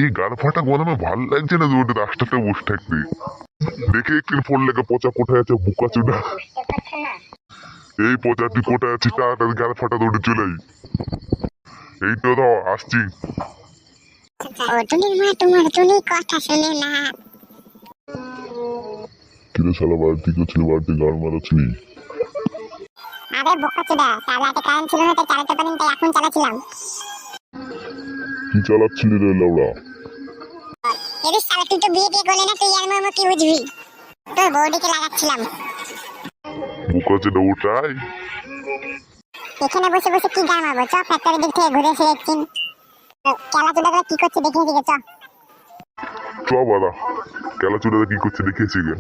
এই গাল ফাটা গরমে ভাল লাগছে না রোডে রাস্তাটা বসে থাকতে। দেখে একদিন ফোন লেগে পচা কোথায় আছে বুকা চুদা। এই পচা তুই কোথায় আছিস, তাড়াতাড়ি গাল ফাটা রোডে চলে আই। এই তো দাও আসছি। অতুলির মা তোমার তুলি কথা শুনে না। কিরে শালা বাড়িতে কেউ ছিল, বাড়িতে গাল মারাচ্ছিনি? আরে বোকা চুদা, কাল রাতে কারেন্ট ছিল না তাই চালাতে পারিনি, তাই এখন চালাচ্ছিলাম। কি চালাচ্ছিলি রে লাউড়া? এরে শালা তুই তো বিয়ে করলে না, তুই আর মামা কি বুঝবি? তোর বউদিকে লাগাচ্ছিলাম। বুকা চুদা ওটাই। এখানে বসে বসে কি গান মারবো, চ ফ্যাক্টরির দিক থেকে ঘুরে এসে দেখছি খেলা চুদাগুলো কি করছে দেখে এদিকে চ। চ বাড়া, খেলা চুদাটা কি করছে দেখেছি গে।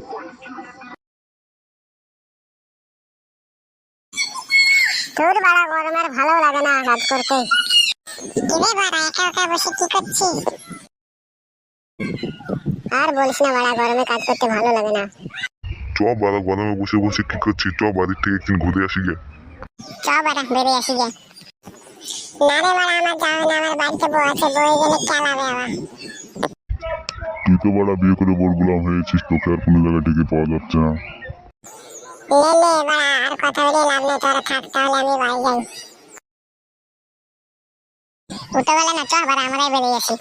তোর বাড়া গরমে আর ভালো লাগে না কাজ করতে। কিরে বাড়া একা একা বসে কি করছিস? আর বলিস না বাড়া, গরমে কাজ করতে ভালো লাগে না। চ বাড়া, গরমে বসে বসে কি করছিস, চ বাড়ির থেকে একদিন ঘুরে আসি গে। চ বাড়া বেরিয়ে আসি গে। না রে বাড়া আমার যাবে না, আমার বাড়িতে বউ আছে, বউ গেলে খেলাবে আবার। তুই তো বাড়া বিয়ে করে বড় গোলাম হয়েছিস, তোকে আর কোনো জায়গায় টিকে পাওয়া যাচ্ছে না। লে লে বাড়া আর কথা বলে লাভ নেই, তোরা থাক তাহলে আমি বাড়ি যাই। উঠে গেলে না, চ বাড়া আমরাই বেরিয়ে আসি।